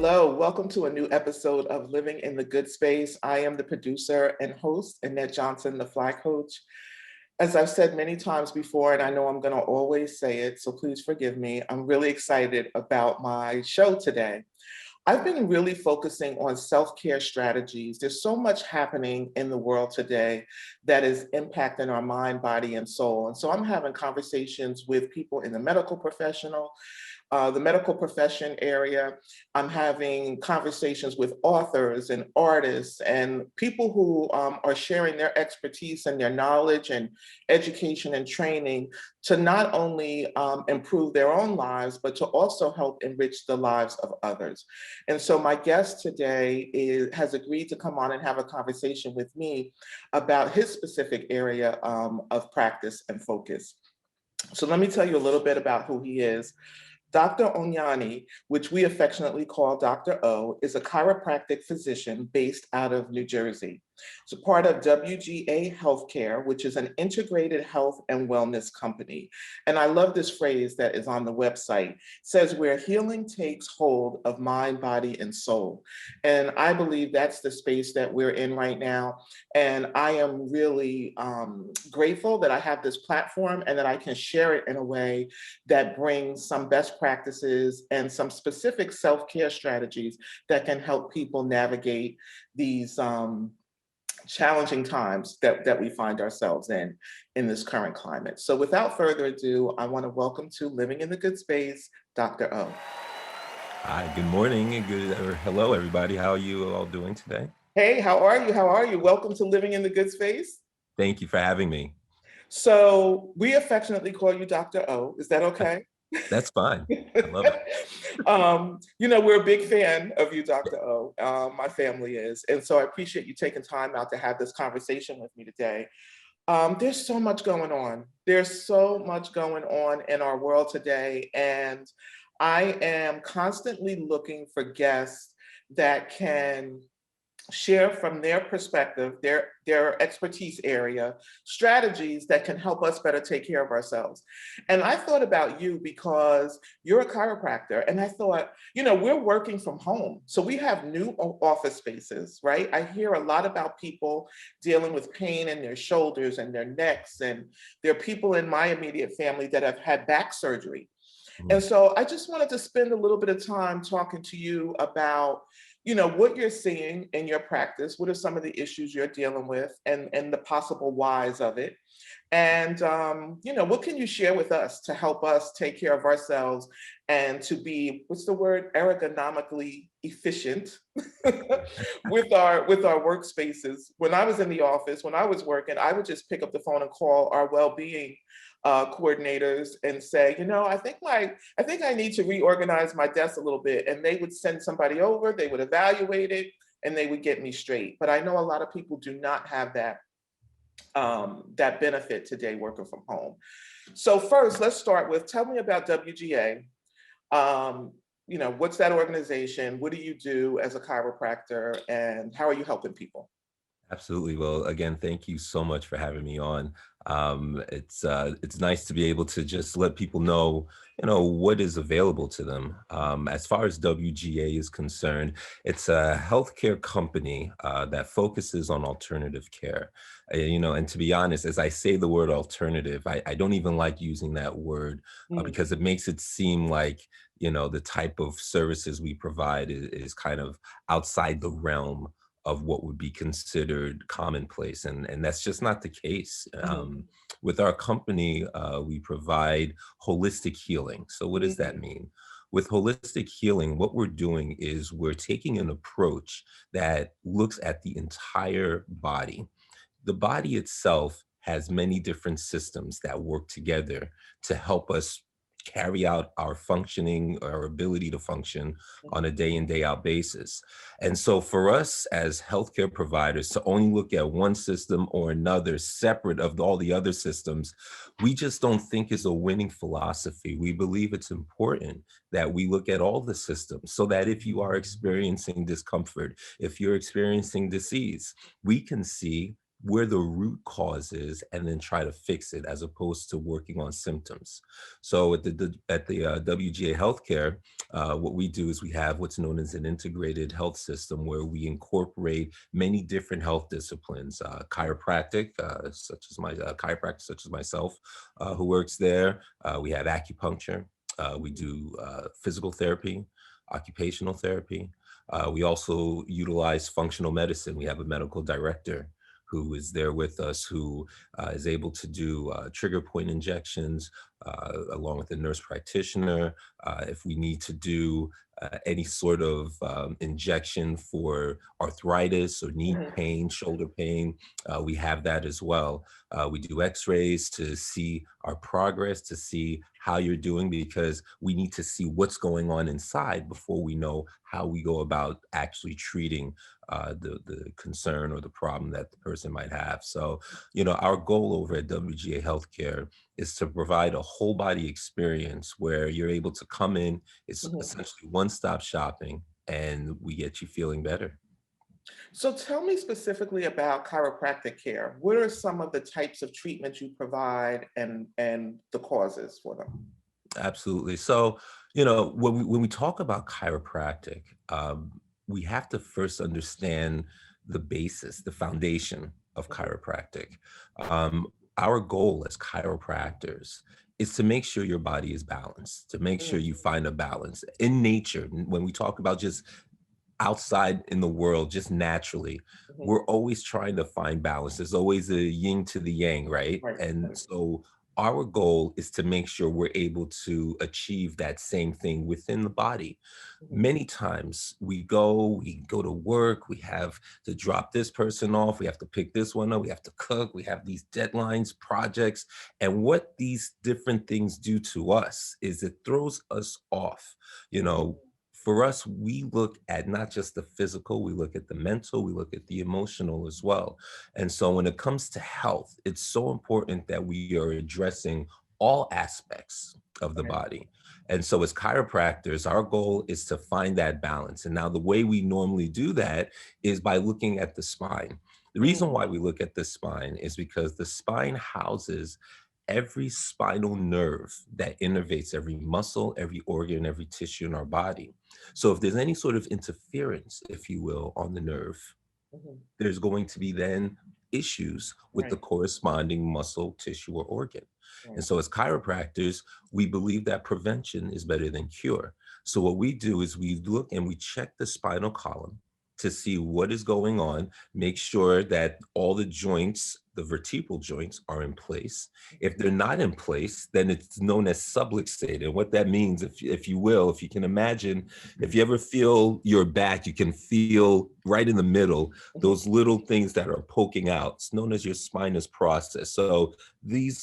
Hello, welcome to a new episode of Living in the Good Space. I am the producer and host, Annette Johnson, the Fly Coach. As I've said many times before, and I know I'm going to always say it, so please forgive me, I'm really excited about my show today. I've been really focusing on self-care strategies. There's so much happening in the world today that is impacting our mind, body, and soul. And so I'm having conversations with people in the medical profession area. I'm having conversations with authors and artists and people who are sharing their expertise and their knowledge and education and training to not only improve their own lives, but to also help enrich the lives of others. And so my guest today has agreed to come on and have a conversation with me about his specific area of practice and focus. So let me tell you a little bit about who he is. Dr. Onyeani, which we affectionately call Dr. O, is a chiropractic physician based out of New Jersey. It's a part of WGA Healthcare, which is an integrated health and wellness company. And I love this phrase that is on the website. It says, where healing takes hold of mind, body, and soul. And I believe that's the space that we're in right now. And I am really grateful that I have this platform and that I can share it in a way that brings some best practices and some specific self-care strategies that can help people navigate these challenging times that we find ourselves in this current climate. So without further ado, I want to welcome to Living in the Good Space, Dr. O. Hi, good morning and hello everybody. How are you all doing today? Hey, how are you? How are you? Welcome to Living in the Good Space. Thank you for having me. So we affectionately call you Dr. O. Is that okay? That's fine. I love it. We're a big fan of you, Dr. O. My family is. And so I appreciate you taking time out to have this conversation with me today. There's so much going on. There's so much going on in our world today. And I am constantly looking for guests that can share from their perspective, their expertise area, strategies that can help us better take care of ourselves. And I thought about you because you're a chiropractor, and I thought, we're working from home. So we have new office spaces, right? I hear a lot about people dealing with pain in their shoulders and their necks, and there are people in my immediate family that have had back surgery. And so I just wanted to spend a little bit of time talking to you about what you're seeing in your practice. What are some of the issues you're dealing with and the possible whys of it? And, what can you share with us to help us take care of ourselves and to be, what's the word, ergonomically efficient with our workspaces? When I was in the office, when I was working, I would just pick up the phone and call our well-being coordinators and say, I think I need to reorganize my desk a little bit. And they would send somebody over, they would evaluate it, and they would get me straight. But I know a lot of people do not have that benefit today working from home. So first, let's start with, tell me about WGA. What's that organization? What do you do as a chiropractor, and how are you helping people? Absolutely. Well, again, thank you so much for having me on. It's nice to be able to just let people know, what is available to them. As far as WGA is concerned, it's a healthcare company that focuses on alternative care. And to be honest, as I say the word alternative, I don't even like using that word because it makes it seem like, the type of services we provide is kind of outside the realm of what would be considered commonplace. And that's just not the case. With our company, we provide holistic healing. So what does that mean? With holistic healing, what we're doing is we're taking an approach that looks at the entire body. The body itself has many different systems that work together to help us carry out our functioning, our ability to function on a day in, day out basis. And so for us as healthcare providers to only look at one system or another separate of all the other systems, we just don't think is a winning philosophy. We believe it's important that we look at all the systems so that if you are experiencing discomfort, if you're experiencing disease, we can see where the root cause is and then try to fix it as opposed to working on symptoms. So at the WGA Healthcare, what we do is we have what's known as an integrated health system where we incorporate many different health disciplines, chiropractic such as myself, who works there. We have acupuncture. We do physical therapy, occupational therapy. We also utilize functional medicine. We have a medical director who is there with us, who is able to do trigger point injections, along with a nurse practitioner. If we need to do any sort of injection for arthritis or knee Mhm. pain, shoulder pain, we have that as well. We do x-rays to see our progress, to see how you're doing, because we need to see what's going on inside before we know how we go about actually treating the concern or the problem that the person might have. So, our goal over at WGA Healthcare is to provide a whole body experience where you're able to come in. It's Mhm. essentially one-stop shopping, and we get you feeling better. So tell me specifically about chiropractic care. What are some of the types of treatments you provide and the causes for them? Absolutely. So, when we talk about chiropractic, we have to first understand the basis, the foundation of Mhm. chiropractic. Um, our goal as chiropractors is to make sure your body is balanced, to make sure Mhm. you find a balance in nature. When we talk about just outside in the world, just naturally, Mhm. we're always trying to find balance. There's always a yin to the yang, right? Right. And Right. so our goal is to make sure we're able to achieve that same thing within the body. Mhm. Many times we go to work, we have to drop this person off, we have to pick this one up, we have to cook, we have these deadlines, projects. And what these different things do to us is it throws us off. You Mhm. know, for us, we look at not just the physical, we look at the mental, we look at the emotional as well. And so when it comes to health, it's so important that we are addressing all aspects of the Right. body. And so as chiropractors, our goal is to find that balance. And now the way we normally do that is by looking at the spine. The reason Mhm. why we look at the spine is because the spine houses every spinal nerve that innervates every muscle, every organ, every tissue in our body. So if there's any sort of interference, if you will, on the nerve, Mhm. there's going to be then issues with the Right. corresponding muscle, tissue, or organ. And Right. so, as chiropractors, we believe that prevention is better than cure. So, what we do is we look and we check the spinal column to see what is going on, make sure that all the joints, the vertebral joints, are in place. If they're not in place, then it's known as subluxated. And what that means, if you will, if you can imagine, if you ever feel your back, you can feel right in the middle Mhm. those little things that are poking out. It's known as your spinous process. So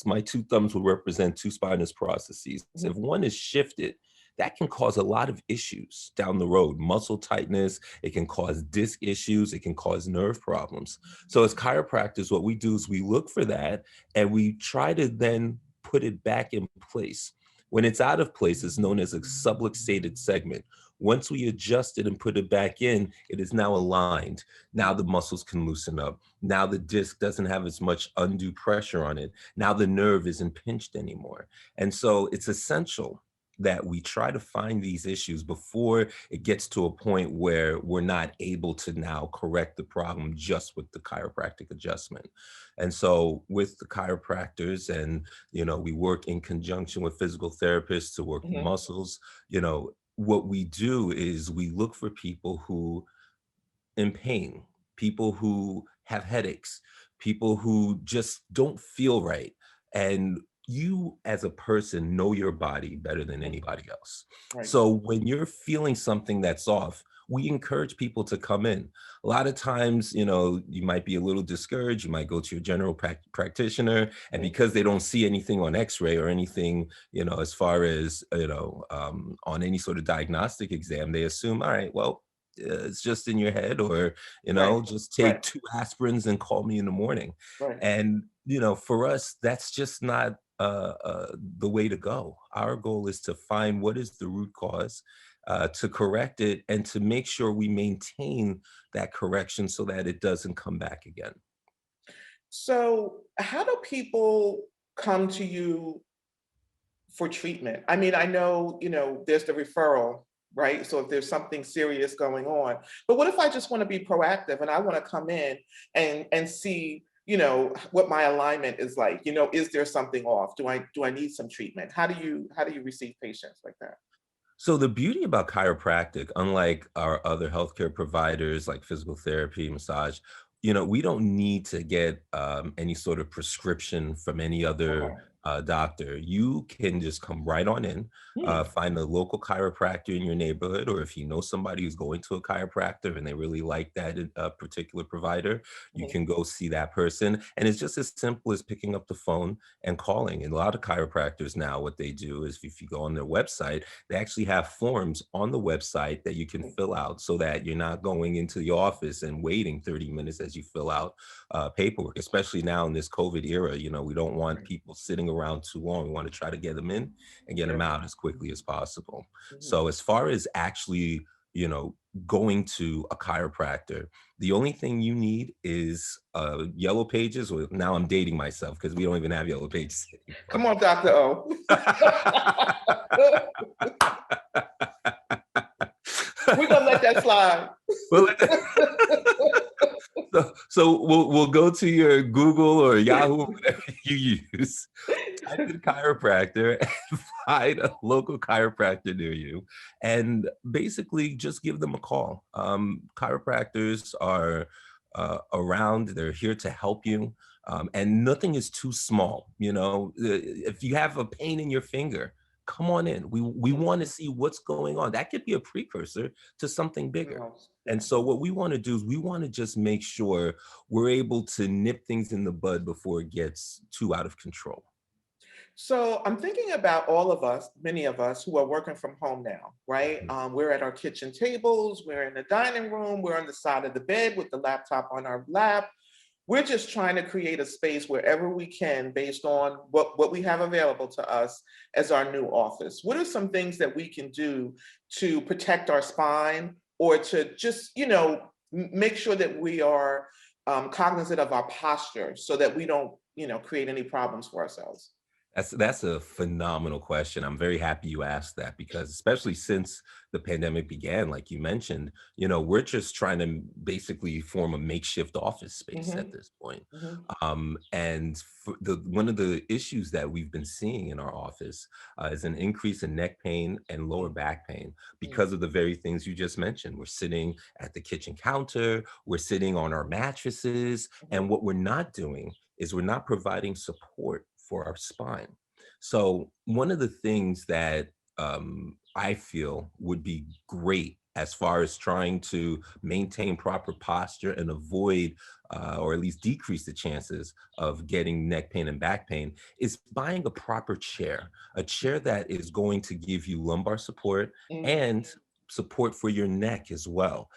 my two thumbs will represent two spinous processes. If Mhm. one is shifted, that can cause a lot of issues down the road. Muscle tightness, it can cause disc issues, it can cause nerve problems. So as chiropractors, what we do is we look for that and we try to then put it back in place. When it's out of place, it's known as a subluxated segment. Once we adjust it and put it back in, it is now aligned. Now the muscles can loosen up. Now the disc doesn't have as much undue pressure on it. Now the nerve isn't pinched anymore. And so it's essential that we try to find these issues before it gets to a point where we're not able to now correct the problem just with the chiropractic adjustment. And so with the chiropractors, and we work in conjunction with physical therapists to work the Mhm. muscles. What we do is we look for people who in pain, people who have headaches, people who just don't feel right. And you, as a person, know your body better than Mhm. anybody else. Right. So when you're feeling something that's off, we encourage people to come in. A lot of times, you might be a little discouraged. You might go to your general practitioner, and Mhm. because they don't see anything on X-ray or anything, as far as on any sort of diagnostic exam, they assume, all right, well, it's just in your head, or Right. just Right. take 2 aspirins and call me in the morning. Right. And for us, that's just not the way to go. Our goal is to find what is the root cause, to correct it, and to make sure we maintain that correction so that it doesn't come back again. So how do people come to you for treatment? I mean, I know, there's the referral, right? So if there's something serious going on, but what if I just want to be proactive and I want to come in and see, what my alignment is like? Is there something off? Do I need some treatment? How do you receive patients like that? So the beauty about chiropractic, unlike our other healthcare providers like physical therapy, massage, we don't need to get any sort of prescription from any other Okay. doctor. You can just come right on in, Hmm. find a local chiropractor in your neighborhood, or if you know somebody who's going to a chiropractor and they really like that particular provider, you Hmm. can go see that person. And it's just as simple as picking up the phone and calling. And a lot of chiropractors now, what they do is if you go on their website, they actually have forms on the website that you can fill out so that you're not going into the office and waiting 30 minutes as you fill out paperwork, especially now in this COVID era. We don't want Right. people sitting around too long. We want to try to get them in and get Yeah. them out as quickly as possible. Mhm. So as far as actually, you know, going to a chiropractor, the only thing you need is yellow pages. Well, now I'm dating myself because we don't even have yellow pages anymore. Come on, Dr. O. We're gonna let that slide. Well, so we'll go to your Google or Yahoo, whatever you use. Type in chiropractor and find a local chiropractor near you, and basically just give them a call. Chiropractors are around; they're here to help you, and nothing is too small. If you have a pain in your finger, come on in. We want to see what's going on. That could be a precursor to something bigger. Yeah. And so what we want to do is we want to just make sure we're able to nip things in the bud before it gets too out of control. So I'm thinking about all of us, many of us who are working from home now, right? Mhm. We're at our kitchen tables, we're in the dining room, we're on the side of the bed with the laptop on our lap. We're just trying to create a space wherever we can based on what we have available to us as our new office. What are some things that we can do to protect our spine or to just, make sure that we are cognizant of our posture so that we don't, create any problems for ourselves? That's a phenomenal question. I'm very happy you asked that because especially since the pandemic began, like you mentioned, we're just trying to basically form a makeshift office space at Hmm. this point. Hmm. And one of the issues that we've been seeing in our office is an increase in neck pain and lower back pain because of the very things you just mentioned. We're sitting at the kitchen counter, we're sitting on our mattresses, and what we're not doing is we're not providing support for our spine. So one of the things that I feel would be great as far as trying to maintain proper posture and avoid or at least decrease the chances of getting neck pain and back pain is buying a proper chair, a chair that is going to give you lumbar support Hmm. and support for your neck as well.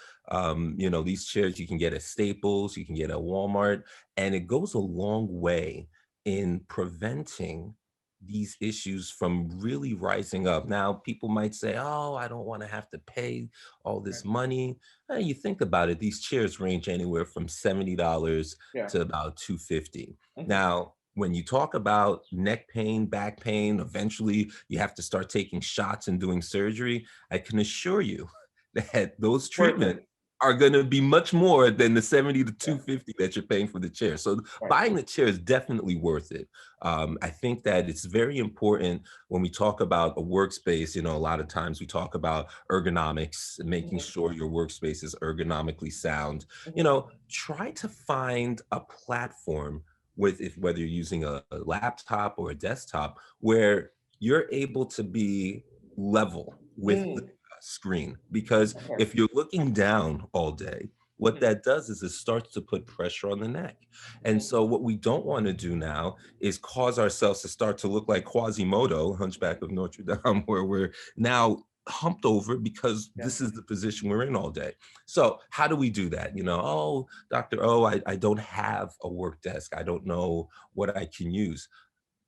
These chairs you can get at Staples, you can get at Walmart, and it goes a long way in preventing these issues from really rising up. Now, people might say, oh, I don't want to have to pay all Right. this money. You think about it, these chairs range anywhere from $70 Yeah. to about $250. Hmm. Now, when you talk about neck pain, back pain, eventually you have to start taking shots and doing surgery. I can assure you that those Worth treatments it. are going to be much more than the 70 to Yeah. 250 that you're paying for the chair. So Right. buying the chair is definitely worth it. I think that it's very important when we talk about a workspace. A lot of times we talk about ergonomics, making Hmm. sure your workspace is ergonomically sound. Hmm. Try to find a platform with if whether you're using a laptop or a desktop where you're able to be level with the Mm. screen, because Okay. if you're looking down all day, what Hmm. that does is it starts to put pressure on the neck. And Hmm. so what we don't want to do now is cause ourselves to start to look like Quasimodo, Hunchback of Notre Dame, where we're now humped over because Yeah. this is the position we're in all day. So how do we do that? Oh, Dr. O, I don't have a work desk. I don't know what I can use.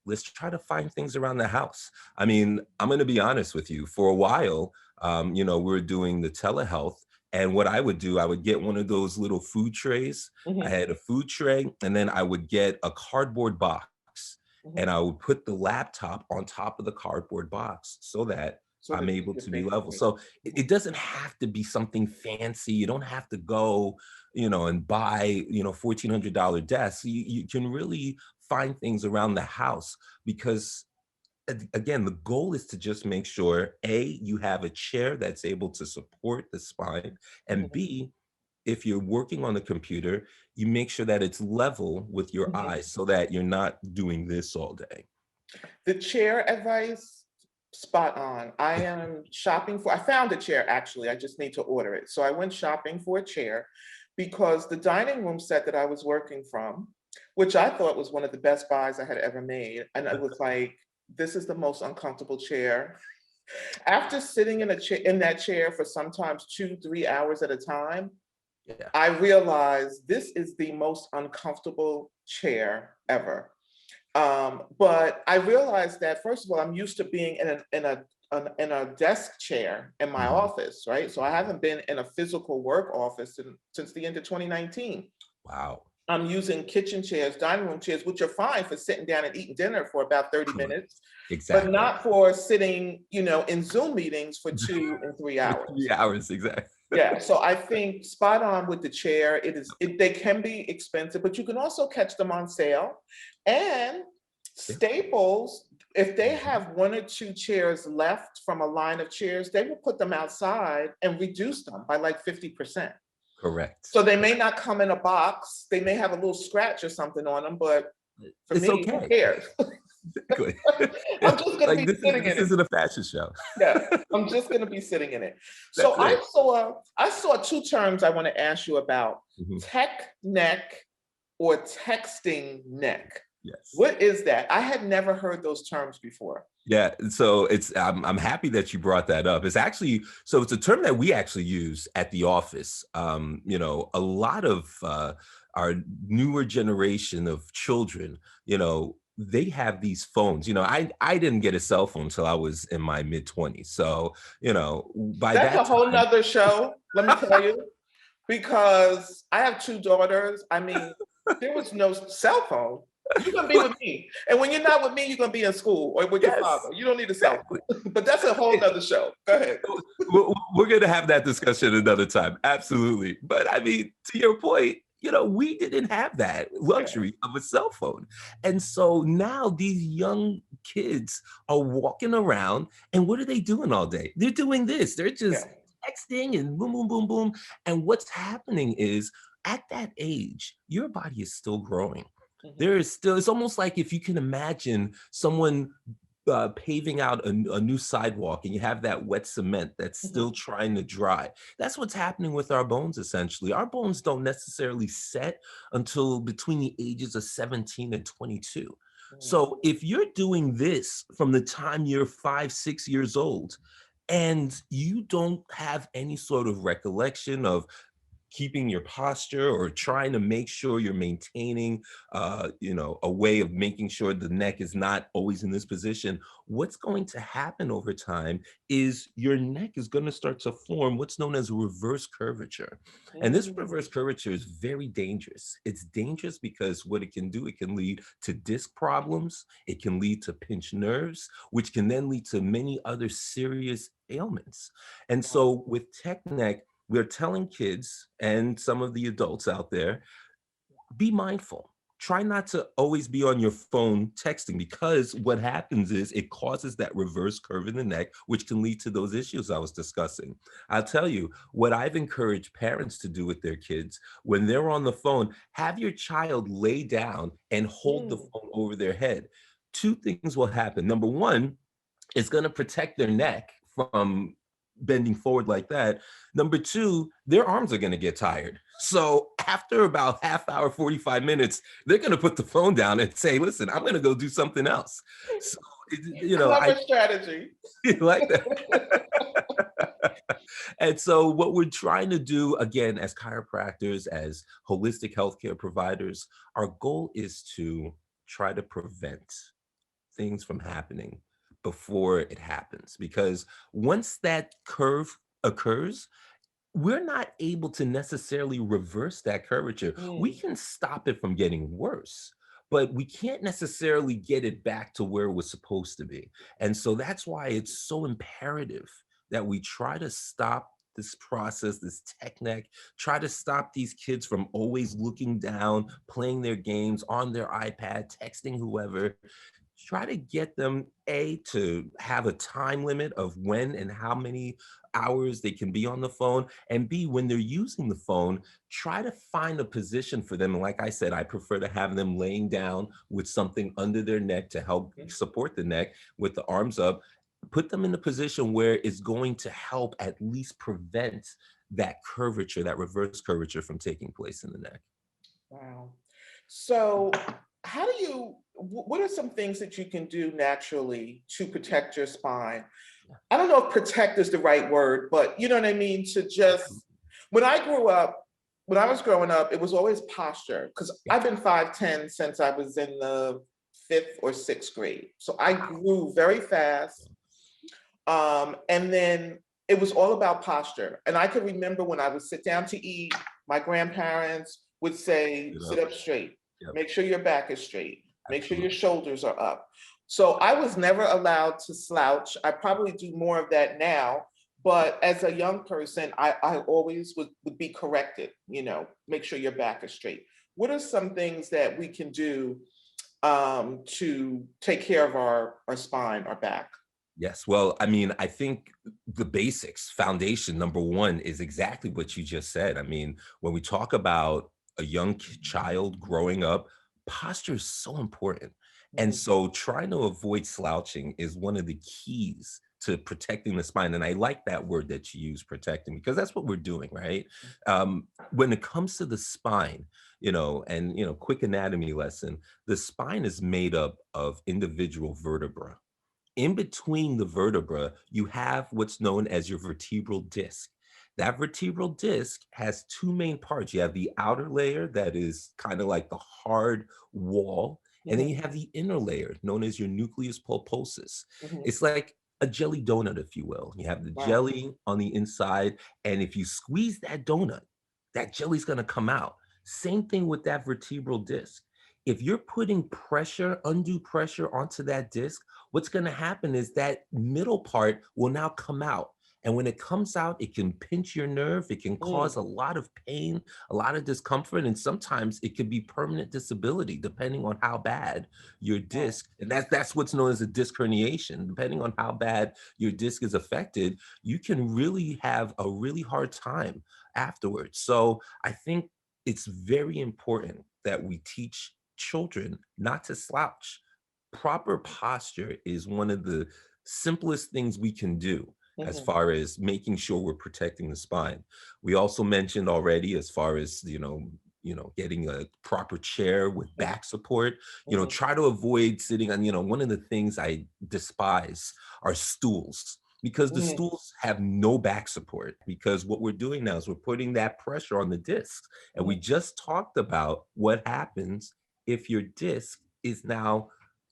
Let's try to find things around the house. I mean, I'm going to be honest with you. For a while, we were doing the telehealth, And what I would do, I would get one of those little food trays. I Mhm, had a food tray, and then I would get a cardboard box, and mhm. I would put the laptop on top of the cardboard box so that So I'm that able you to could be face level. me. So it Mhm, doesn't have to be something fancy. You don't have to go, and buy, $1,400 desks. You can really find things around the house because again, the goal is to just make sure A, you have a chair that's able to support the spine, and mhm, B, if you're working on the computer, you make sure that it's level with your mhm. eyes so that you're not doing this all day. The chair advice, spot on. I found a chair actually, I just need to order it. So I went shopping for a chair because the dining room set that I was working from, which I thought was one of the best buys I had ever made, and I was like, this is the most uncomfortable chair. After sitting in that chair for sometimes 2, 3 hours at a time, Yeah. I realized this is the most uncomfortable chair ever. But I realized that first of all, I'm used to being in a desk chair in my Mhm. office, right? So I haven't been in a physical work office since the end of 2019. Wow. I'm using kitchen chairs, dining room chairs, which are fine for sitting down and eating dinner for about 30 Correct. minutes, but Exactly. not for sitting, in Zoom meetings for 2 and 3 For hours. 3 hours, exactly. Yeah, so I think spot on with the chair. They can be expensive, but you can also catch them on sale. And Yeah. Staples, if they Mhm. have 1 or 2 chairs left from a line of chairs, they will put them outside and reduce them by like 50%. Correct. So they may Correct. not come in a box, they may have a little scratch or something on them, but for It's me, who okay. cares? Exactly. I'm just gonna Like be sitting this in it. isn't a fashion show. Yeah, I'm just gonna be sitting in it. So That's it. I saw 2 terms I want to ask you about: Mhm. tech neck or texting neck. Yes. What is that? I had never heard those terms before. Yeah, so I'm happy that you brought that up. It's a term that we actually use at the office. A lot of our newer generation of children, they have these phones. I didn't get a cell phone until I was in my mid-20s. So, by That's a that whole time, nother show, let me tell you, because I have 2 daughters. I mean, there was no cell phone. You're gonna be with me. And when you're not with me, you're gonna be in school or with your yes, father. You don't need a cell exactly. phone. But that's a whole nother show. Go ahead. We're going to have that discussion another time. Absolutely. But I mean, to your point, we didn't have that Yeah. luxury of a cell phone. And so now these young kids are walking around, and what are they doing all day? They're doing this. They're Yeah. just texting and boom, boom, boom, boom. And what's happening is at that age, your body is still growing. Mhm. There is still, it's almost like if you can imagine someone paving out a new sidewalk and you have that wet cement that's still Mhm. trying to dry. That's what's happening with our bones, essentially. Our bones don't necessarily set until between the ages of 17 and 22. Mhm. So if you're doing this from the time you're 5, 6 years old, and you don't have any sort of recollection of keeping your posture or trying to make sure you're maintaining a way of making sure the neck is not always in this position, what's going to happen over time is your neck is going to start to form what's known as reverse curvature. And this Mm. reverse curvature is very dangerous. It's dangerous because what it can do, it can lead to disc problems, it can lead to pinched nerves, which can then lead to many other serious ailments. And Wow. so with tech neck, we're telling kids and some of the adults out there, be mindful. Try not to always be on your phone texting because what happens is it causes that reverse curve in the neck, which can lead to those issues I was discussing. I'll tell you what I've encouraged parents to do with their kids when they're on the phone, have your child lay down and hold the Mm. phone over their head. Two things will happen. Number one, it's going to protect their neck from bending forward like that. Number two, their arms are going to get tired. So after about half hour, 45 minutes, they're going to put the phone down and say, listen, I'm going to go do something else. So, I Clever strategy. like that. And so what we're trying to do, again, as chiropractors, as holistic healthcare providers, our goal is to try to prevent things from happening before it happens. Because once that curve occurs, we're not able to necessarily reverse that curvature. We Mm, can stop it from getting worse, but we can't necessarily get it back to where it was supposed to be. And so that's why it's so imperative that we try to stop this process, this technique, try to stop these kids from always looking down, playing their games on their iPad, texting whoever. Try to get them to have a time limit of when and how many hours they can be on the phone, and b, when they're using the phone, try to find a position for them. And like I said, I prefer to have them laying down with something under their neck to help mm. support the neck with the arms up. Put them in a position where it's going to help at least prevent that curvature, that reverse curvature, from taking place in the neck. Wow. So, how do you, what are some things that you can do naturally to protect your spine? I don't know if protect is the right word, but you know what I mean? To just, when I grew up, when I was growing up, it was always posture because Yeah. I've been 5'10" since I was in the fifth or sixth grade. So I grew very fast. And then it was all about posture. And I could remember when I would sit down to eat, my grandparents would say, Get sit up. up straight, Yep. make sure your back is straight, make sure your Absolutely. shoulders are up. So I was never allowed to slouch. I probably do more of that now. But as a young person, I always would be corrected, make sure your back is straight. What are some things that we can do to take care of our spine, our back? Yes. Well, I mean, I think the basics, foundation number one is exactly what you just said. I mean, when we talk about a young child growing up, posture is so important. And Mhm. so trying to avoid slouching is one of the keys to protecting the spine. And I like that word that you use, protecting, because that's what we're doing, right? When it comes to the spine, quick anatomy lesson, the spine is made up of individual vertebrae. In between the vertebra, you have what's known as your vertebral disc. That vertebral disc has two main parts. You have the outer layer that is kind of like the hard wall, and then Mhm, you have the inner layer known as your nucleus pulposus. mhm. It's like a jelly donut, if you will. You have the Wow. jelly on the inside, and if you squeeze that donut, that jelly's going to come out. Same thing with that vertebral disc. If you're putting pressure, undue pressure onto that disc, what's going to happen is that middle part will now come out. And when it comes out, it can pinch your nerve. It can cause Mm, a lot of pain, a lot of discomfort, and sometimes it could be permanent disability, depending on how bad your wow. disc. And that's what's known as a disc herniation. Depending on how bad your disc is affected, you can really have a really hard time afterwards. So I think it's very important that we teach children not to slouch. Proper posture is one of the simplest things we can do as Mhm, far as making sure we're protecting the spine. We also mentioned already, as far as getting a proper chair with mhm, back support. mhm, Try to avoid sitting on, one of the things I despise are stools, because the mhm, stools have no back support. Because what we're doing now is we're putting that pressure on the discs, and we mhm, just talked about what happens if your disc is now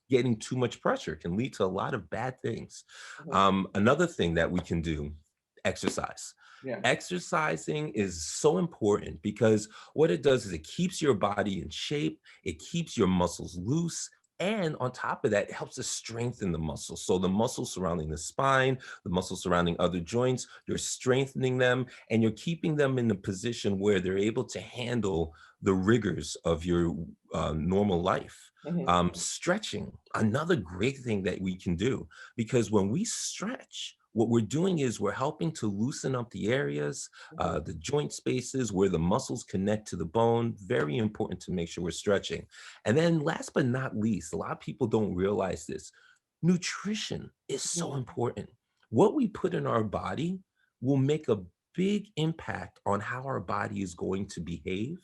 getting too much pressure. Can lead to a lot of bad things. mhm. Another thing that we can do, exercise. Yeah. Exercising is so important because what it does is it keeps your body in shape, it keeps your muscles loose, and on top of that, it helps to strengthen the muscles. So the muscles surrounding the spine, the muscles surrounding other joints, you're strengthening them, and you're keeping them in a position where they're able to handle the rigors of your normal life. Mhm, Stretching, another great thing that we can do, because when we stretch, what we're doing is we're helping to loosen up the areas, mhm, the joint spaces where the muscles connect to the bone. Very important to make sure we're stretching. And then last but not least, a lot of people don't realize this. Nutrition is so mhm, important. What we put in our body will make a big impact on how our body is going to behave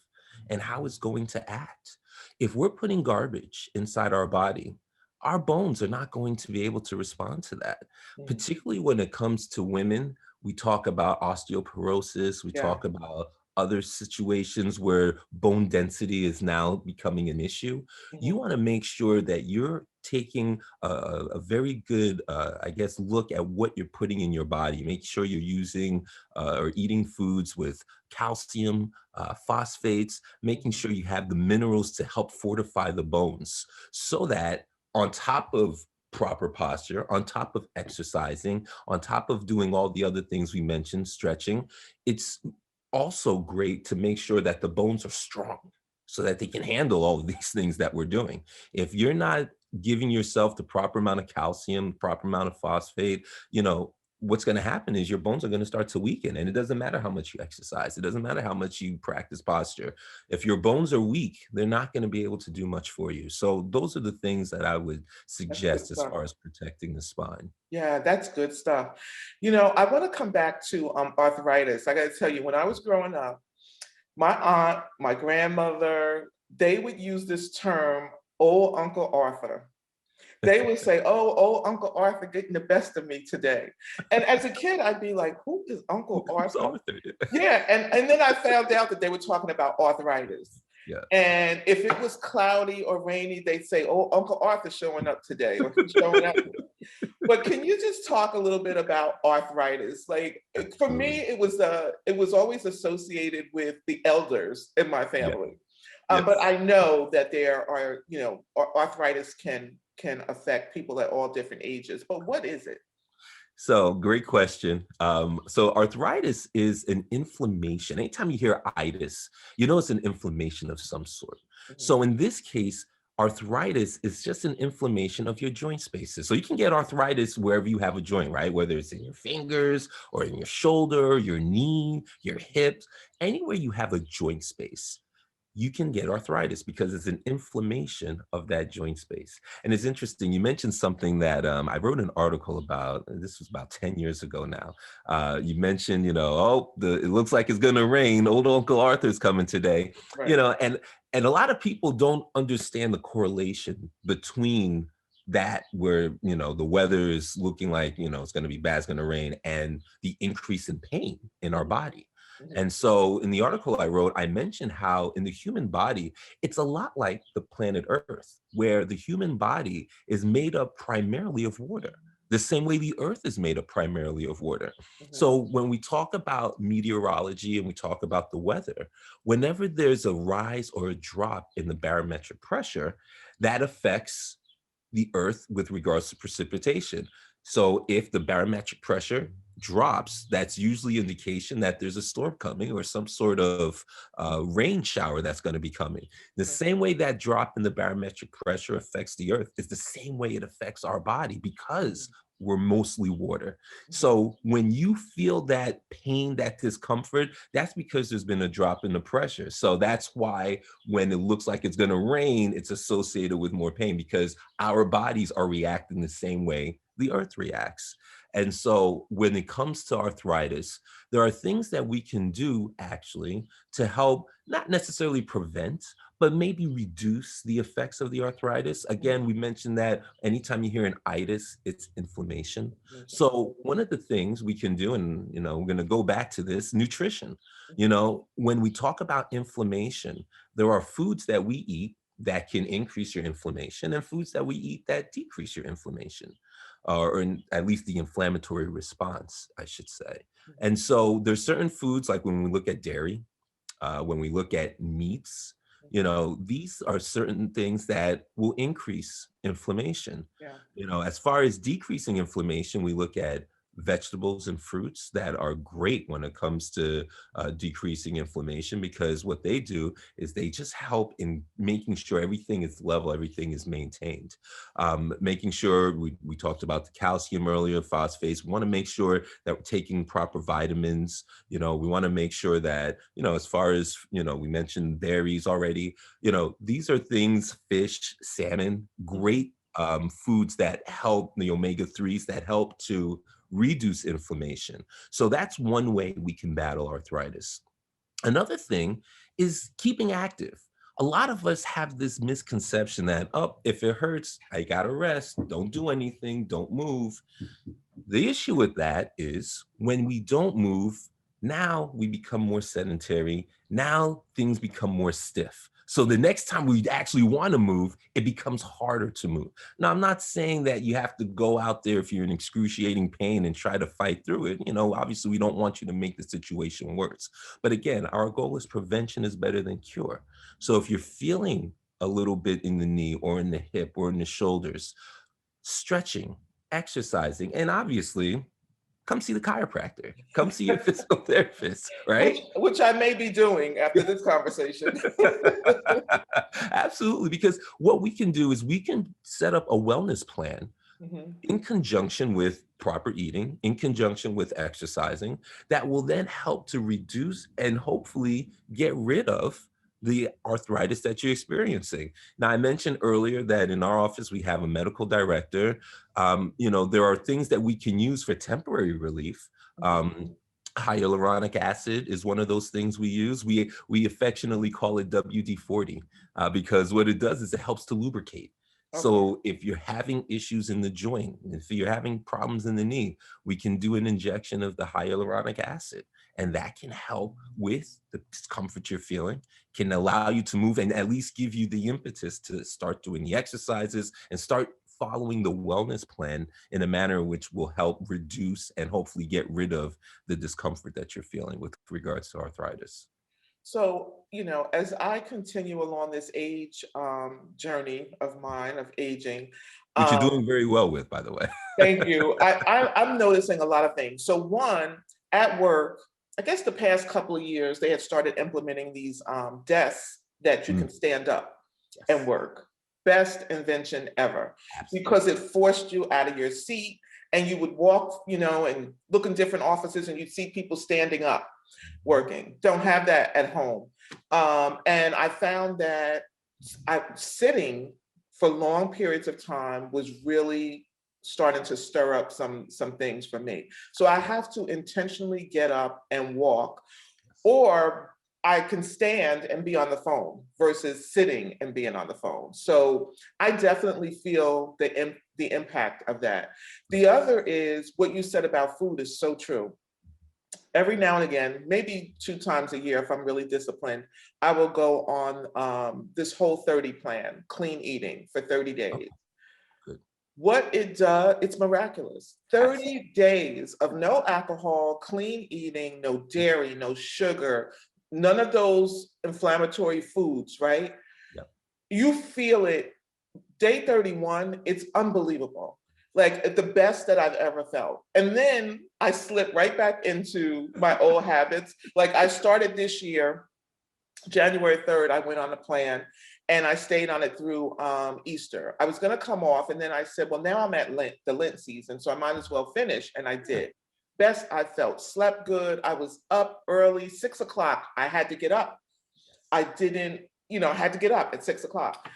and how it's going to act. If we're putting garbage inside our body, our bones are not going to be able to respond to that. mhm. Particularly when it comes to women, we talk about osteoporosis, we Yeah. talk about other situations where bone density is now becoming an issue. You Mhm, want to make sure that you're taking a very good, I guess, look at what you're putting in your body. Make sure you're using or eating foods with calcium, phosphates, making sure you have the minerals to help fortify the bones so that on top of proper posture, on top of exercising, on top of doing all the other things we mentioned, stretching, it's also great to make sure that the bones are strong so that they can handle all of these things that we're doing. If you're not giving yourself the proper amount of calcium, proper amount of phosphate, what's going to happen is your bones are going to start to weaken. And it doesn't matter how much you exercise. It doesn't matter how much you practice posture. If your bones are weak, they're not going to be able to do much for you. So those are the things that I would That's good suggest as stuff. far as protecting the spine. Yeah, that's good stuff. I want to come back to arthritis. I got to tell you, when I was growing up, my aunt, my grandmother, they would use this term, old Uncle Arthur. They would say, "Oh, old Uncle Arthur getting the best of me today." And as a kid, I'd be like, "Who is Uncle Who's Arthur?" Arthur? Yeah, and then I found out that they were talking about arthritis. Yeah. And if it was cloudy or rainy, they'd say, "Oh, Uncle Arthur showing up today," or "Who's showing up today?" But can you just talk a little bit about arthritis? Like for me, Absolutely. it was always associated with the elders in my Yeah. family. But Yes. I know that there are, arthritis can affect people at all different ages. But what is it? So great question. So arthritis is an inflammation. Anytime you hear itis, it's an inflammation of some sort. Mhm. So in this case, arthritis is just an inflammation of your joint spaces. So you can get arthritis wherever you have a joint, right? Whether it's in your fingers or in your shoulder, your knee, your hips, anywhere you have a joint space, you can get arthritis because it's an inflammation of that joint space. And it's interesting, you mentioned something that I wrote an article about, and this was about 10 years ago now. You mentioned, it looks like it's gonna rain, old Uncle Arthur's coming today, Right. and a lot of people don't understand the correlation between that where, the weather is looking like, it's gonna be bad, it's gonna rain, and the increase in pain in our Mhm, body. mhm, And so in the article I wrote, I mentioned how in the human body, it's a lot like the planet Earth, where the human body is made up primarily of water, the same way the Earth is made up primarily of water. mhm, So when we talk about meteorology and we talk about the weather, whenever there's a rise or a drop in the barometric pressure, that affects the Earth with regards to precipitation. So if the barometric pressure drops, that's usually indication that there's a storm coming or some sort of rain shower that's going to be coming. The mhm, same way that drop in the barometric pressure affects the Earth is the same way it affects our body because we're mostly water. mhm, So when you feel that pain, that discomfort, that's because there's been a drop in the pressure. So that's why when it looks like it's going to rain, it's associated with more pain because our bodies are reacting the same way the Earth reacts. And so when it comes to arthritis, there are things that we can do actually to help not necessarily prevent, but maybe reduce the effects of the arthritis. mhm, Again, we mentioned that anytime you hear an itis, it's inflammation. mhm, So one of the things we can do, and we're going to go back to this, nutrition. mhm, When we talk about inflammation, there are foods that we eat that can increase your inflammation and foods that we eat that decrease your inflammation, at least the inflammatory response, I should say. mhm, And so there's certain foods like when we look at dairy, when we look at meats, mhm. these are certain things that will increase inflammation. Yeah. As far as decreasing inflammation, we look at vegetables and fruits that are great when it comes to decreasing inflammation because what they do is they just help in making sure everything is level, everything is maintained. Making sure we talked about the calcium earlier, phosphates. We want to make sure that we're taking proper vitamins. We want to make sure that, as far as, we mentioned berries already, these are things, fish, salmon, Mhm, great foods that help, the omega-3s that help to reduce inflammation. So that's one way we can battle arthritis. Another thing is keeping active. A lot of us have this misconception that, oh, if it hurts, I gotta rest, don't do anything, don't move. The issue with that is when we don't move, now we become more sedentary. Now things become more stiff. So the next time we actually want to move, it becomes harder to move. Now, I'm not saying that you have to go out there if you're in excruciating pain and try to fight through it. Obviously, we don't want you to make the situation worse. But again, our goal is prevention is better than cure. So if you're feeling a little bit in the knee or in the hip or in the shoulders, stretching, exercising, and obviously, come see the chiropractor. Come see your physical therapist, right? Which I may be doing after this conversation. Absolutely, because what we can do is we can set up a wellness plan in conjunction with proper eating, in conjunction with exercising, that will then help to reduce and hopefully get rid of the arthritis that you're experiencing. Now, I mentioned earlier that in our office, we have a medical director. There are things that we can use for temporary relief. Hyaluronic acid is one of those things we use. We affectionately call it WD-40 because what it does is it helps to lubricate. So if you're having issues in the joint, if you're having problems in the knee, we can do an injection of the hyaluronic acid. And that can help with the discomfort you're feeling, can allow you to move and at least give you the impetus to start doing the exercises and start following the wellness plan in a manner which will help reduce and hopefully get rid of the discomfort that you're feeling with regards to arthritis. So, as I continue along this age journey of mine of aging, Which you're doing very well with, by the way. thank you. I'm noticing a lot of things. So one, at work, I guess the past couple of years, they had started implementing these desks that you can stand up and work. Best invention ever. Absolutely. Because it forced you out of your seat and you would walk, and look in different offices and you'd see people standing up working. Don't have that at home. And I found that sitting for long periods of time was really starting to stir up some things for me. So I have to intentionally get up and walk, or I can stand and be on the phone versus sitting and being on the phone. So I definitely feel the impact of that. The other is what you said about food is so true. Every now and again, maybe 2 times a year, if I'm really disciplined, I will go on this Whole30 plan, clean eating for 30 days. Good. What it does, it's miraculous. 30 days of no alcohol, clean eating, no dairy, no sugar, none of those inflammatory foods, right? Yep. You feel it. Day 31, it's unbelievable. Like the best that I've ever felt. And then I slip right back into my old habits. Like I started this year, January 3rd, I went on a plan and I stayed on it through Easter. I was gonna come off and then I said, well, now I'm at the Lent season, so I might as well finish. And I did. Best I felt, slept good. I was up early, 6 o'clock. I had to get up. I didn't, I had to get up at 6 o'clock.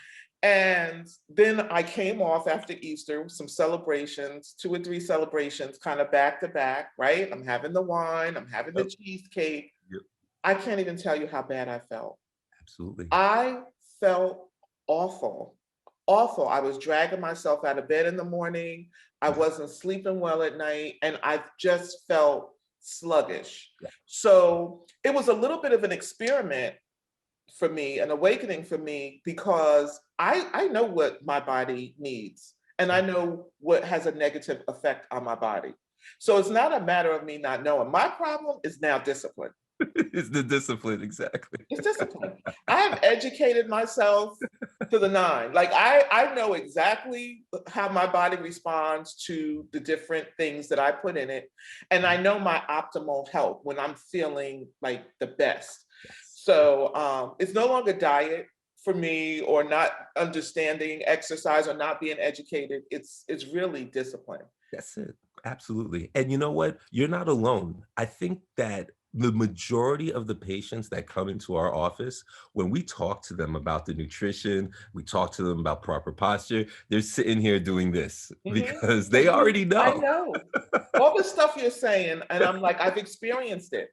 And then I came off after Easter, some celebrations, 2 or 3 celebrations, kind of back to back, right? I'm having the wine, I'm having the cheesecake. Yep. I can't even tell you how bad I felt. Absolutely. I felt awful, awful. I was dragging myself out of bed in the morning. I wasn't sleeping well at night, and I just felt sluggish. Yeah. So it was a little bit of an experiment for me, an awakening for me, because I know what my body needs and I know what has a negative effect on my body. So it's not a matter of me not knowing. My problem is now discipline. It's the discipline, exactly. It's discipline. I have educated myself to the 9. Like I know exactly how my body responds to the different things that I put in it. And I know my optimal health when I'm feeling like the best. So it's no longer diet for me, or not understanding exercise, or not being educated. It's really discipline. That's it. Absolutely. And you know what? You're not alone. I think that the majority of the patients that come into our office, when we talk to them about the nutrition, we talk to them about proper posture, they're sitting here doing this because they already know. I know. All the stuff you're saying, and I'm like, I've experienced it.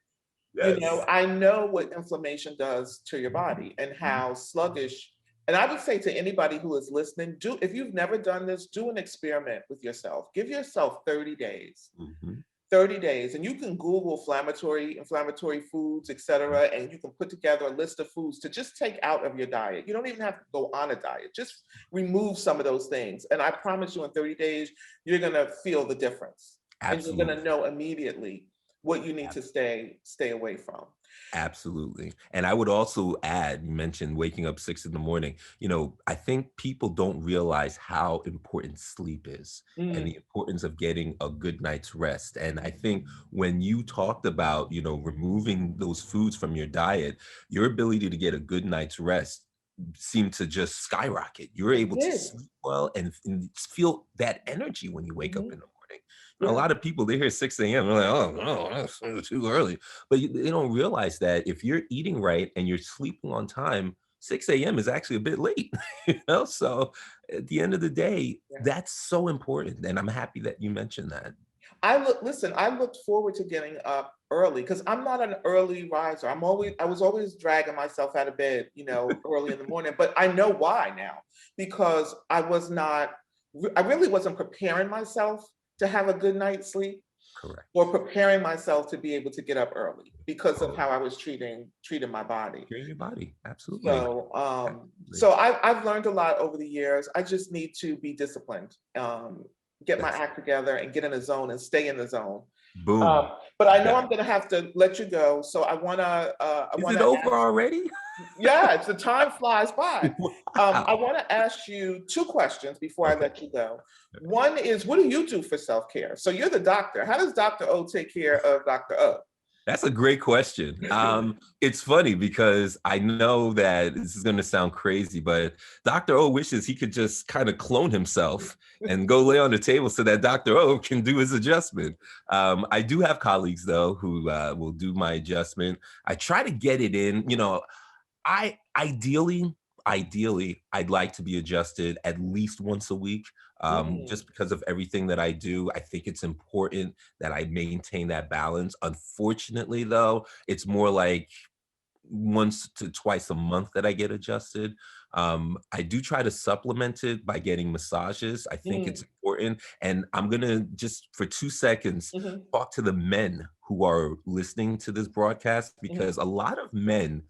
Yes. I know what inflammation does to your body and how sluggish. And I would say to anybody who is listening, if you've never done this, do an experiment with yourself. Give yourself 30 days. 30 days, and you can Google inflammatory foods, et cetera, and you can put together a list of foods to just take out of your diet. You don't even have to go on a diet, just remove some of those things. And I promise you in 30 days, you're gonna feel the difference. And you're Absolutely. gonna know immediately what you need to stay away from. Absolutely. And I would also add, you mentioned waking up 6 in the morning. I think people don't realize how important sleep is and Mm, the importance of getting a good night's rest. And I think when you talked about, removing those foods from your diet, your ability to get a good night's rest seemed to just skyrocket. You're it able to did. sleep well and feel that energy when you wake up Mhm. in the morning. A Yeah. lot of people, they hear 6 a.m. They're like, oh, no, that's too early. But they don't realize that if you're eating right and you're sleeping on time, 6 a.m. is actually a bit late. So at the end of the day, Yeah. that's so important. And I'm happy that you mentioned that. I looked forward to getting up early because I'm not an early riser. I was always dragging myself out of bed, early in the morning, but I know why now, because I really wasn't preparing myself to have a good night's sleep Correct. or preparing myself to be able to get up early because of Totally. how I was treating my body. You're in your body. Absolutely. So, Absolutely. I've learned a lot over the years. I just need to be disciplined, get my That's act together, and get in the zone and stay in the zone. boom. But I know That I'm going to have to let you go. So I is it want to over ask. already? Yeah, the time flies by. I Wow. want to ask you two questions before I Okay. let you go. One is, what do you do for self care? So you're the doctor. How does Dr. O take care of Dr. O? That's a great question. It's funny because I know that this is going to sound crazy, but Dr. O wishes he could just kind of clone himself and go lay on the table so that Dr. O can do his adjustment. I do have colleagues, though, who will do my adjustment. I try to get it in. I ideally, I'd like to be adjusted at least once a week, Mm, just because of everything that I do. I think it's important that I maintain that balance. Unfortunately, though, it's more like once to twice a month that I get adjusted. I do try to supplement it by getting massages. I think it's mm, important. And I'm going to just for 2 seconds mhm, talk to the men who are listening to this broadcast mhm. because a lot of men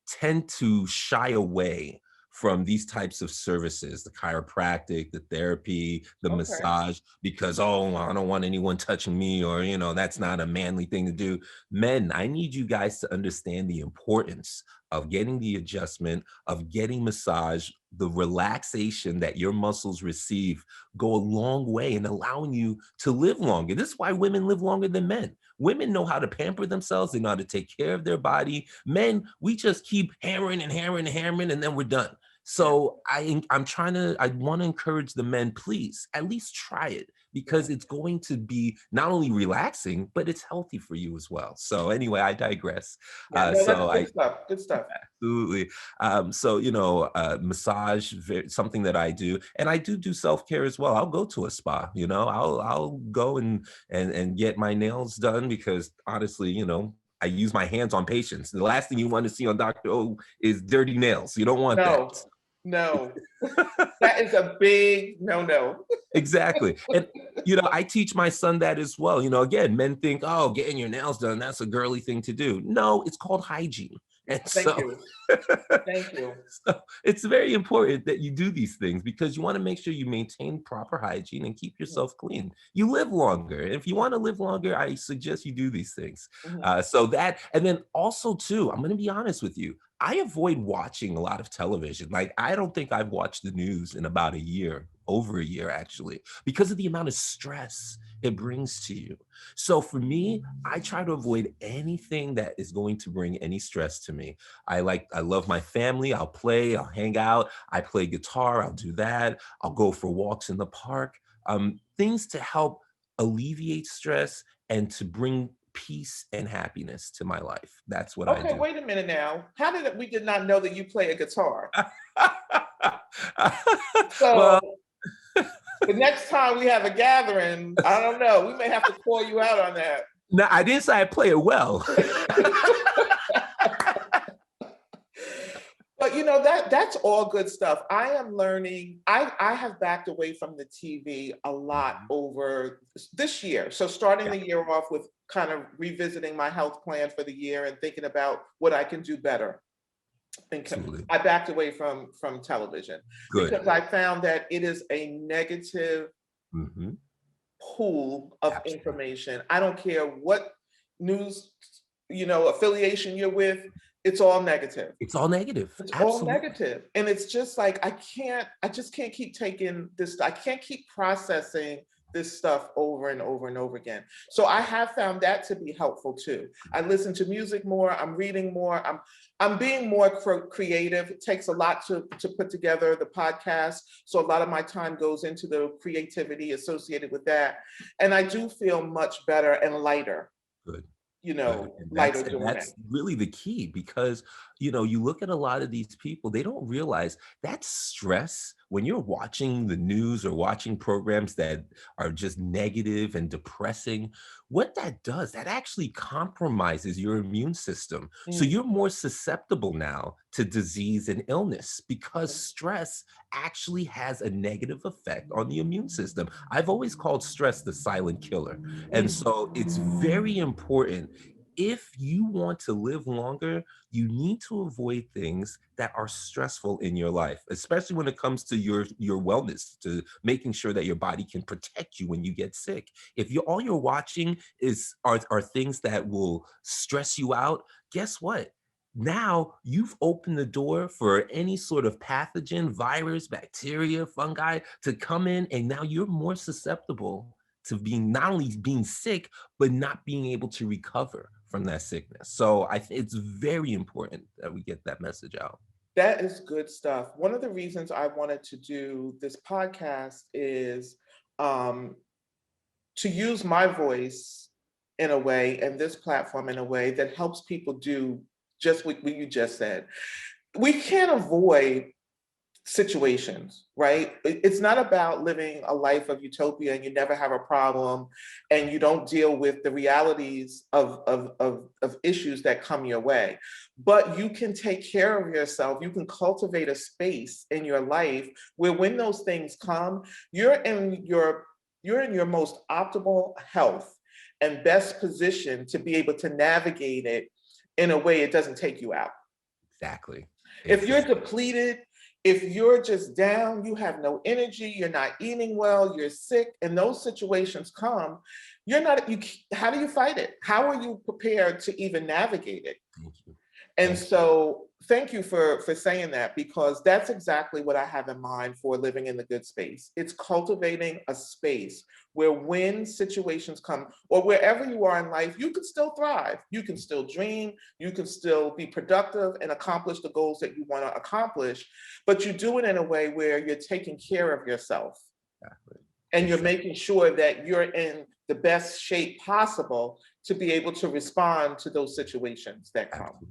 tend to shy away from these types of services, the chiropractic, the therapy, the Okay. massage, because, oh, I don't want anyone touching me, or, that's not a manly thing to do. Men, I need you guys to understand the importance of getting the adjustment, of getting massage, the relaxation that your muscles receive go a long way in allowing you to live longer. This is why women live longer than men. Women know how to pamper themselves, they know how to take care of their body. Men, we just keep hammering and hammering and hammering, and then we're done. Yeah. So I want to encourage the men, please at least try it Yeah. because it's going to be not only relaxing, but it's healthy for you as well. So anyway, I digress. Yeah. No, that's So good I stuff. Good stuff. absolutely. Massage, something that I do, and I do self care as well. I'll go to a spa. I'll go and get my nails done because honestly, I use my hands on patients. The last thing you want to see on Dr. O is dirty nails. You don't want that. No, no. That is a big no. Exactly. And I teach my son that as well. Again, men think, oh, getting your nails done, that's a girly thing to do. No, it's called hygiene. And Thank so, you. Thank you. so it's very important that you do these things because you want to make sure you maintain proper hygiene and keep yourself clean. You live longer. If you want to live longer, I suggest you do these things. Mhm. And then also too, I'm going to be honest with you. I avoid watching a lot of television. Like, I don't think I've watched the news in about a year, over a year actually, because of the amount of stress it brings to you. So for me, I try to avoid anything that is going to bring any stress to me. I love my family. I'll play, I'll hang out. I play guitar. I'll do that. I'll go for walks in the park. Things to help alleviate stress and to bring peace and happiness to my life. That's what I Okay, do. wait a minute now. We did not know that you play a guitar? Well, So the next time we have a gathering, I don't know, we may have to call you out on that. no, I didn't say I play it well. But that's all good stuff. I am learning. I have backed away from the TV a lot Mhm. over this year. So starting Yeah, the year off with kind of revisiting my health plan for the year and thinking about what I can do better. absolutely. I backed away from television Good. because I found that it is a negative Hmm. pool of Absolutely. information. I don't care what news, affiliation you're with, it's all negative. It's all negative. It's all Absolutely. negative. And it's just like I just can't keep taking this, I can't keep processing this stuff over and over and over again. So I have found that to be helpful too. I listen to music more, I'm reading more, I'm being more creative. It takes a lot to put together the podcast. So a lot of my time goes into the creativity associated with that. And I do feel much better and lighter, Good. Good. lighter And doing it. that's really the key because you look at a lot of these people, they don't realize that stress when you're watching the news or watching programs that are just negative and depressing, what that does, that actually compromises your immune system. So Mm, you're more susceptible now to disease and illness because stress actually has a negative effect on the immune system. I've always called stress the silent killer. And mm, so it's very important if you want to live longer, you need to avoid things that are stressful in your life, especially when it comes to your wellness, to making sure that your body can protect you when you get sick. If you all you're watching are things that will stress you out, guess what? Now you've opened the door for any sort of pathogen, virus, bacteria, fungi to come in, and now you're more susceptible to being not only being sick, but not being able to recover from that sickness. So I think it's very important that we get that message out. that is good stuff. One of the reasons I wanted to do this podcast is um, to use my voice in a way and this platform in a way that helps people do just what you just said. We can't avoid situations, right? It's not about living a life of utopia and you never have a problem and you don't deal with the realities of issues that come your way. But you can take care of yourself. You can cultivate a space in your life where when those things come, you're in your most optimal health and best position to be able to navigate it in a way it doesn't take you out. Exactly. If you're Exactly. depleted, if you're just down, you have no energy, you're not eating well, you're sick, and those situations come, you're not, you, how do you fight it? How are you prepared to even navigate it? Thank you. And Thank you. so thank you for saying that because that's exactly what I have in mind for living in the good space. It's cultivating a space where when situations come or wherever you are in life, you can still thrive. You can still dream, you can still be productive and accomplish the goals that you want to accomplish, but you do it in a way where you're taking care of yourself Exactly. and you're Exactly. making sure that you're in the best shape possible to be able to respond to those situations that come. Absolutely.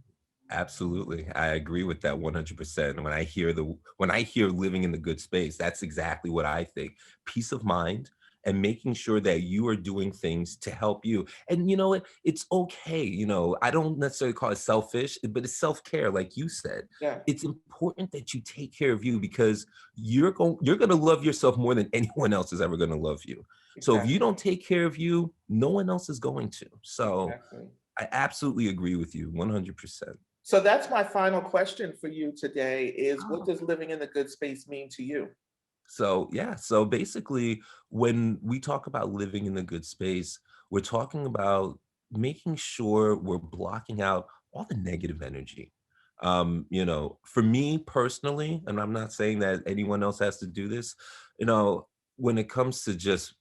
Absolutely. I agree with that 100%. When I hear living in the good space, that's exactly what I think. Peace of mind and making sure that you are doing things to help you. And you know what? It's okay. I don't necessarily call it selfish, but it's self-care, like you said. Yeah, It's important that you take care of you because you're going to love yourself more than anyone else is ever going to love you. So if you exactly. don't take care of you, no one else is going to. So Exactly. I absolutely agree with you 100%. So that's my final question for you today is what Oh. does living in the good space mean to you? So, yeah, so basically, when we talk about living in a good space, we're talking about making sure we're blocking out all the negative energy. For me personally, and I'm not saying that anyone else has to do this, you know, when it comes to just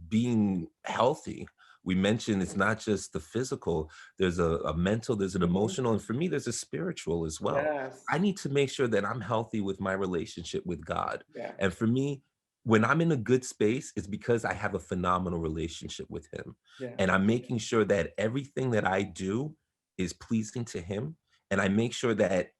being healthy, we mentioned it's not just the physical, there's a mental, there's an Mhm. emotional, and for me, there's a spiritual as well. Yes. I need to make sure that I'm healthy with my relationship with God. Yeah. And for me, when I'm in a good space, it's because I have a phenomenal relationship with Him. Yeah. And I'm making sure that everything that I do is pleasing to Him. And I make sure that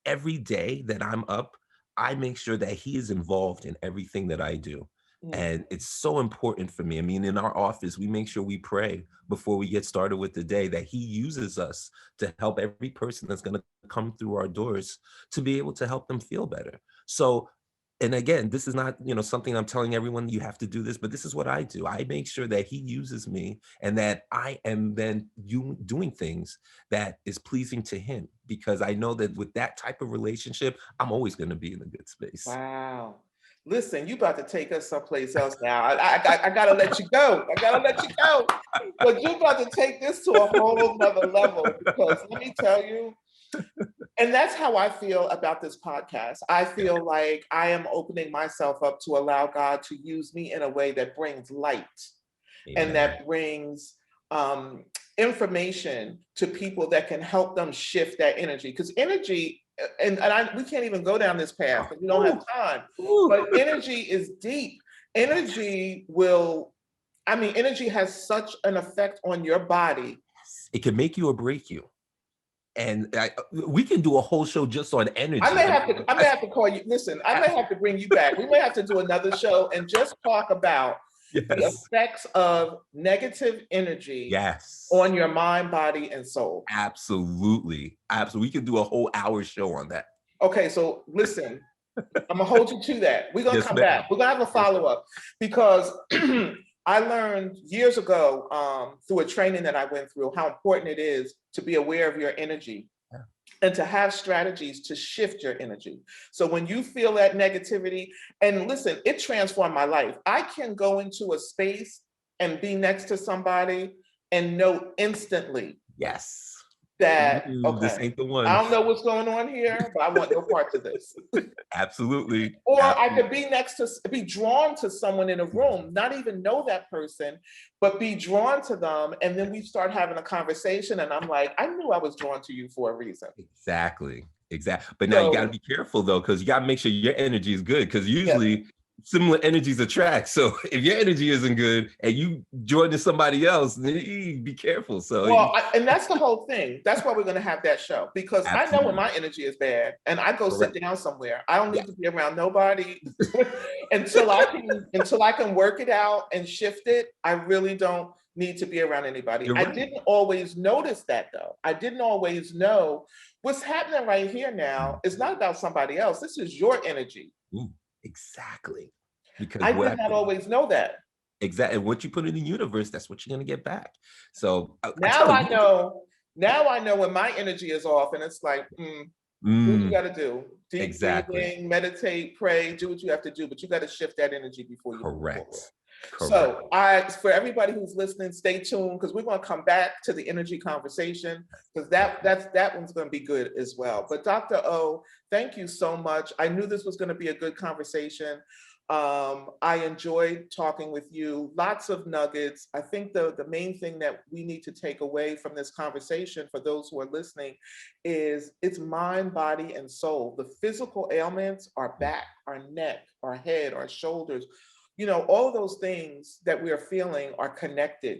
every day that I'm up, I make sure that He is involved in everything that I do. Mm. And it's so important for me. I mean, in our office, we make sure we pray before we get started with the day, that he uses us to help every person that's going to come through our doors to be able to help them feel better. So, and again, this is not, something I'm telling everyone you have to do this, but this is what I do. I make sure that he uses me and that I am then doing things that is pleasing to him, because I know that with that type of relationship, I'm always going to be in a good space. Wow. Listen, you about to take us someplace else now. I gotta let you go. I gotta let you go. But you about to take this to a whole nother level, because let me tell you, and that's how I feel about this podcast. I feel like I am opening myself up to allow God to use me in a way that brings light and Amen. that brings information to people that can help them shift that energy. Because energy, we can't even go down this path because we don't have time, but energy is deep. Energy has such an effect on your body. It can make you or break you. And we can do a whole show just on energy. I may have to call you. Listen, I may have to bring you back. We may have to do another show and just talk about the effects of negative energy on your mind, body, and soul. Absolutely. We can do a whole hour show on that. Okay, so listen, I'm gonna hold you to that. We're gonna come back. We're gonna have a follow-up, because I learned years ago through a training that I went through how important it is to be aware of your energy and to have strategies to shift your energy. So when you feel that negativity, and listen, it transformed my life. I can go into a space and be next to somebody and know instantly that, okay, this ain't the one. I don't know what's going on here, but I want no part to this. Absolutely. Or I could be drawn to someone in a room, not even know that person, but be drawn to them. And then we start having a conversation and I'm like, I knew I was drawn to you for a reason. Exactly. But now you got to be careful though, because you got to make sure your energy is good, because usually similar energies attract. So if your energy isn't good and you join to somebody else, then be careful. So and that's the whole thing. That's why we're going to have that show, because I know when my energy is bad and I go sit down somewhere. I don't need to be around nobody until I can work it out and shift it. I really don't need to be around anybody. I didn't always notice that though. I didn't always know what's happening right here now is not about somebody else. This is your energy. Exactly. Because I did not always know that. Exactly. And what you put in the universe, that's what you're going to get back. So now I know when my energy is off and it's like, do what you got to do. Deep breathing, meditate, pray, do what you have to do, but you got to shift that energy before you move forward. So for everybody who's listening, stay tuned, because we're going to come back to the energy conversation, because that one's going to be good as well. But Dr. O, thank you so much. I knew this was going to be a good conversation. I enjoyed talking with you. Lots of nuggets. I think the main thing that we need to take away from this conversation for those who are listening is it's mind, body, and soul. The physical ailments, our back, our neck, our head, our shoulders, all of those things that we are feeling are connected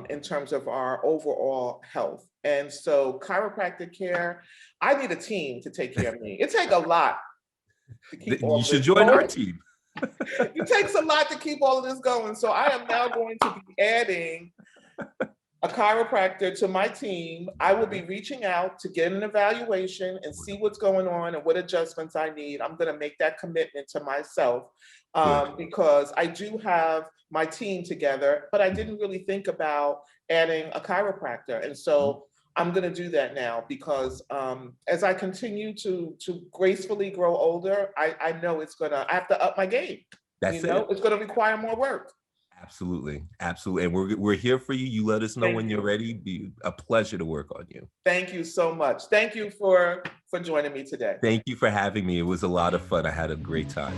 in terms of our overall health. And so chiropractic care, I need a team to take care of me. It takes a lot to keep all you should this join going. our team. It takes a lot to keep all of this going. So I am now going to be adding a chiropractor to my team. I will be reaching out to get an evaluation and see what's going on and what adjustments I need. I'm going to make that commitment to myself because I do have my team together, but I didn't really think about adding a chiropractor. And so I'm going to do that now, because as I continue to gracefully grow older, I know I have to up my game. It's going to require more work. Absolutely. And we're here for you. You let us know when you're ready. Be a pleasure to work on you. Thank you so much. Thank you for joining me today. Thank you for having me. It was a lot of fun. I had a great time.